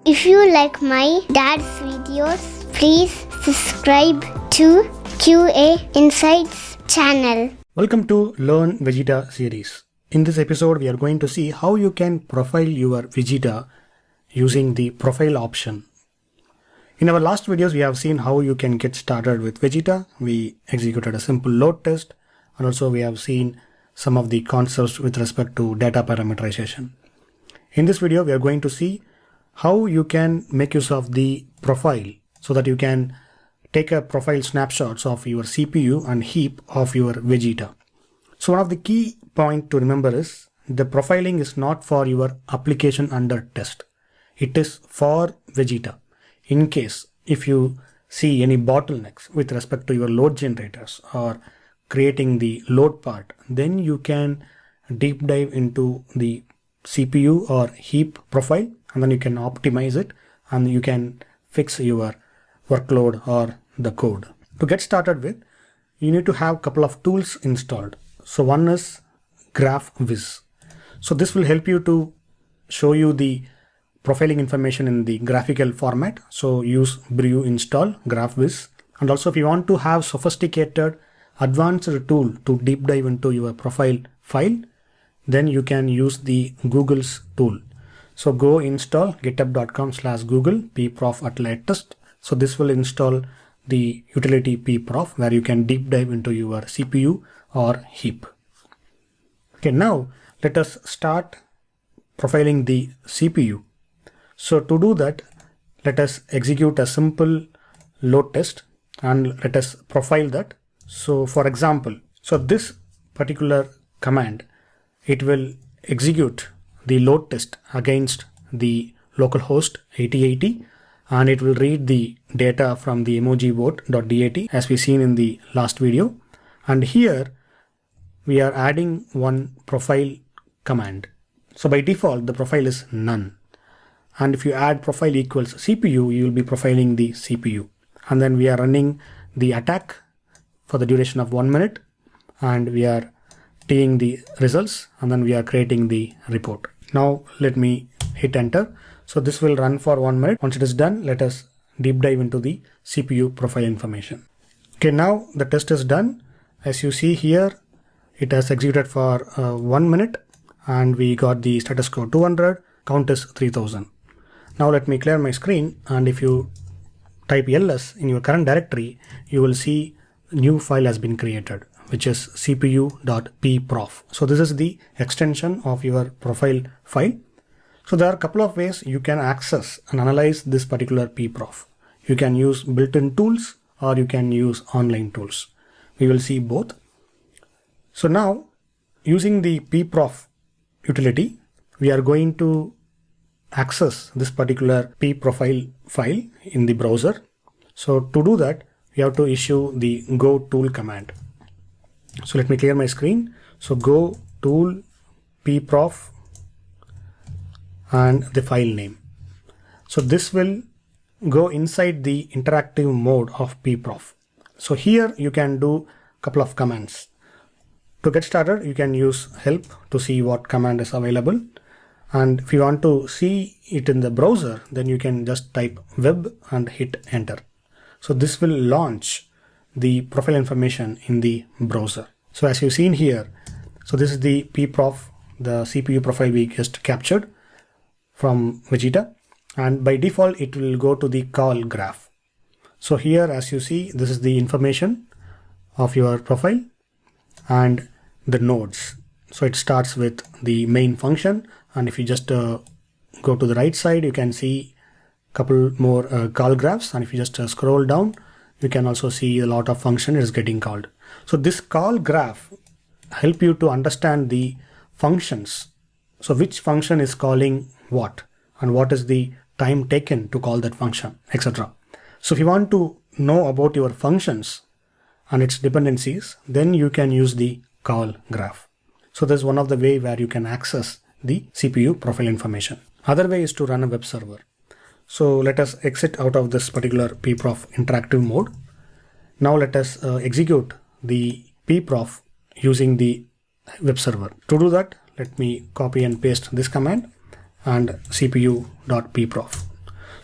If you like my dad's videos, please subscribe to QA Insights channel. Welcome to Learn Vegeta series. In this episode, we are going to see how you can profile your Vegeta using the profile option. In our last videos, we have seen how you can get started with Vegeta. We executed a simple load test, and also we have seen some of the concepts with respect to data parameterization. In this video, we are going to see how you can make use of the profile so that you can take a profile snapshots of your CPU and heap of your Vegeta. So one of the key points to remember is the profiling is not for your application under test. It is for Vegeta. In case if you see any bottlenecks with respect to your load generators or creating the load part, then you can deep dive into the CPU or heap profile, and then you can optimize it and you can fix your workload or the code. To get started with, you need to have a couple of tools installed. So one is GraphViz. So this will help you to show you the profiling information in the graphical format. So use brew install GraphViz. And also if you want to have sophisticated advanced tool to deep dive into your profile file, then you can use the Google's tool. So go install github.com/google pprof@latest. So this will install the utility pprof where you can deep dive into your CPU or heap. Okay, now let us start profiling the CPU. So to do that, let us execute a simple load test and let us profile that. So for example, so this particular command, it will execute the load test against the localhost 8080 and it will read the data from the emojivote.dat as we seen in the last video. And here we are adding one profile command. So by default, the profile is none. And if you add profile equals CPU, you will be profiling the CPU. And then we are running the attack for the duration of 1 minute and we are taking the results and then we are creating the report. Now let me hit enter. So this will run for 1 minute. Once it is done, let us deep dive into the CPU profile information. Okay, now the test is done. As you see here, it has executed for 1 minute and we got the status code 200, count is 3000. Now let me clear my screen, and if you type ls in your current directory, you will see a new file has been created, which is cpu.pprof. So this is the extension of your profile file. So there are a couple of ways you can access and analyze this particular pprof. You can use built-in tools or you can use online tools. We will see both. So now using the pprof utility, we are going to access this particular pprofile file in the browser. So to do that, we have to issue the go tool command. So let me clear my screen. So go tool pprof and the file name. So this will go inside the interactive mode of pprof. So here you can do a couple of commands. To get started, you can use help to see what command is available. And if you want to see it in the browser, then you can just type web and hit enter. So this will launch the profile information in the browser. So as you've seen here, so this is the pprof, the CPU profile we just captured from Vegeta, and by default it will go to the call graph. So here as you see, this is the information of your profile and the nodes. So it starts with the main function, and if you just go to the right side, you can see a couple more call graphs, and if you just scroll down, you can also see a lot of function is getting called. So this call graph help you to understand the functions. So which function is calling what and what is the time taken to call that function, etc. So if you want to know about your functions and its dependencies, then you can use the call graph. So there's one of the way where you can access the CPU profile information. Other way is to run a web server. So let us exit out of this particular pprof interactive mode. Now let us execute the pprof using the web server. To do that, let me copy and paste this command and cpu.pprof.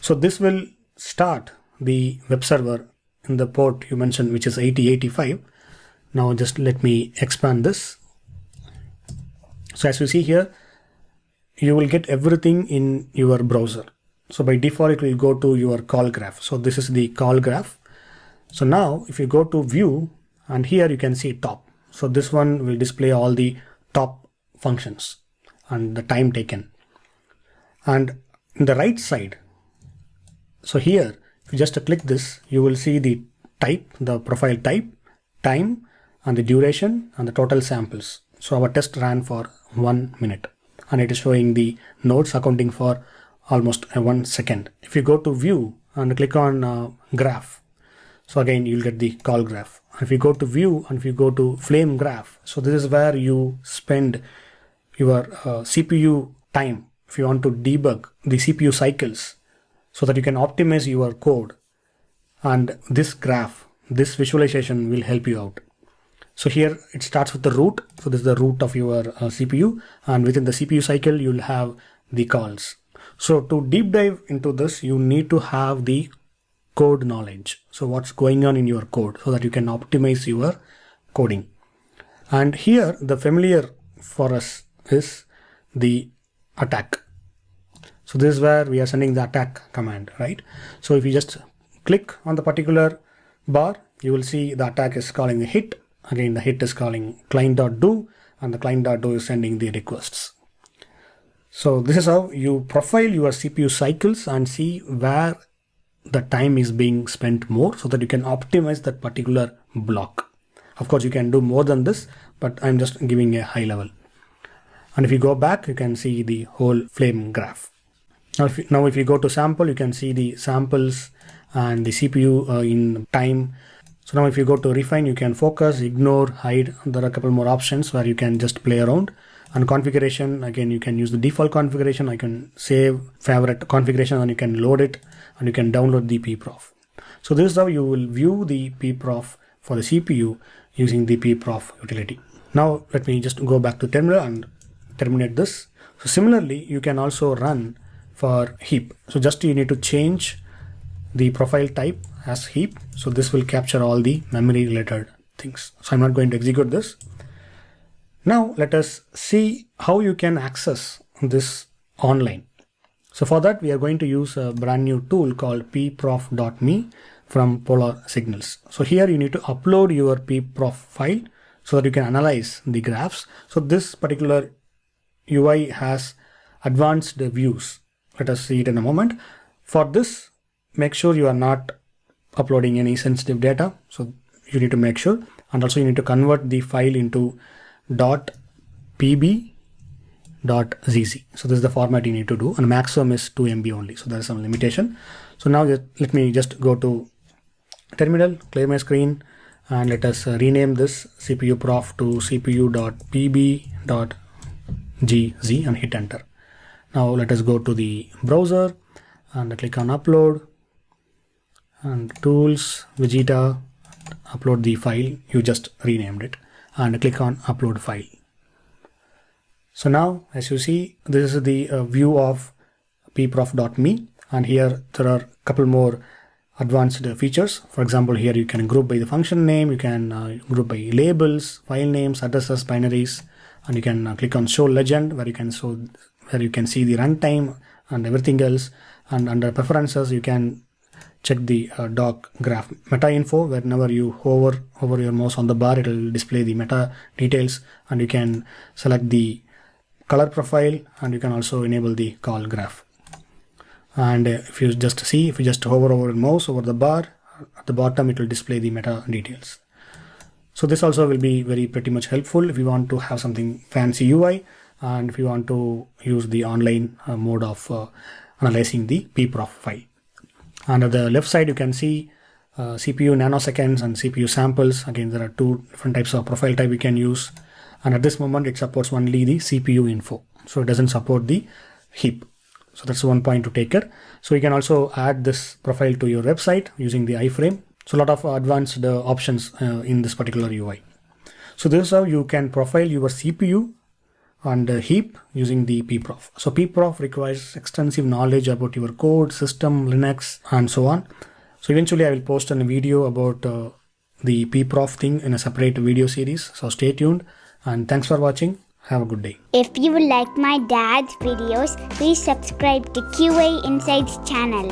So this will start the web server in the port you mentioned, which is 8085. Now just let me expand this. So as you see here, you will get everything in your browser. So by default, it will go to your call graph. So this is the call graph. So now if you go to view, and here you can see top. So this one will display all the top functions and the time taken. And in the right side, so here, if you just click this, you will see the type, the profile type, time, and the duration, and the total samples. So our test ran for 1 minute, and it is showing the nodes accounting for almost 1 second. If you go to view and click on graph, so again you'll get the call graph. And if you go to view and if you go to flame graph, so this is where you spend your CPU time if you want to debug the CPU cycles so that you can optimize your code. And this graph, this visualization will help you out. So here it starts with the root. So this is the root of your CPU, and within the CPU cycle you'll have the calls. So to deep dive into this, you need to have the code knowledge. So what's going on in your code so that you can optimize your coding. And here the familiar for us is the attack. So this is where we are sending the attack command, right? So if you just click on the particular bar, you will see the attack is calling the hit. Again, the hit is calling client.do, and the client.do is sending the requests. So this is how you profile your CPU cycles and see where the time is being spent more so that you can optimize that particular block. Of course, you can do more than this, but I'm just giving a high level. And if you go back, you can see the whole flame graph. Now if you go to sample, you can see the samples and the CPU in time. So now if you go to refine, you can focus, ignore, hide. There are a couple more options where you can just play around. And configuration, again, you can use the default configuration. I can save favorite configuration and you can load it and you can download the pprof. So this is how you will view the pprof for the CPU using the pprof utility. Now let me just go back to terminal and terminate this. So similarly, you can also run for heap. So just you need to change the profile type as heap. So this will capture all the memory related things. So I'm not going to execute this. Now let us see how you can access this online. So for that, we are going to use a brand new tool called pprof.me from Polar Signals. So here you need to upload your pprof file so that you can analyze the graphs. So this particular UI has advanced views. Let us see it in a moment. For this, make sure you are not uploading any sensitive data. So you need to make sure, and also you need to convert the file into .pb.zz. So this is the format you need to do, and maximum is 2 MB only. So there is some limitation. So now let me just go to terminal, clear my screen, and let us rename this CPU prof to cpu.pb.gz and hit enter. Now let us go to the browser and click on upload and tools, Vegeta, upload the file. You just renamed it and click on upload file. So now as you see, this is the view of pprof.me, and here there are a couple more advanced features. For example, here you can group by the function name, you can group by labels, file names, addresses, binaries, and you can click on show legend where you can see the runtime and everything else. And under preferences, you can check the doc graph meta info. Whenever you hover over your mouse on the bar, it will display the meta details, and you can select the color profile, and you can also enable the call graph. And if you just hover over your mouse over the bar at the bottom, it will display the meta details. So this also will be pretty much helpful if you want to have something fancy UI, and if you want to use the online mode of analyzing the pprof file. And at the left side, you can see CPU nanoseconds and CPU samples. Again, there are two different types of profile type we can use. And at this moment, it supports only the CPU info. So it doesn't support the heap. So that's one point to take care. So you can also add this profile to your website using the iframe. So a lot of advanced options in this particular UI. So this is how you can profile your CPU and heap using the pprof. So pprof requires extensive knowledge about your code, system, Linux, and so on. So eventually I will post a video about the pprof thing in a separate video series. So stay tuned and thanks for watching. Have a good day. If you like my dad's videos, please subscribe to QA Insights channel.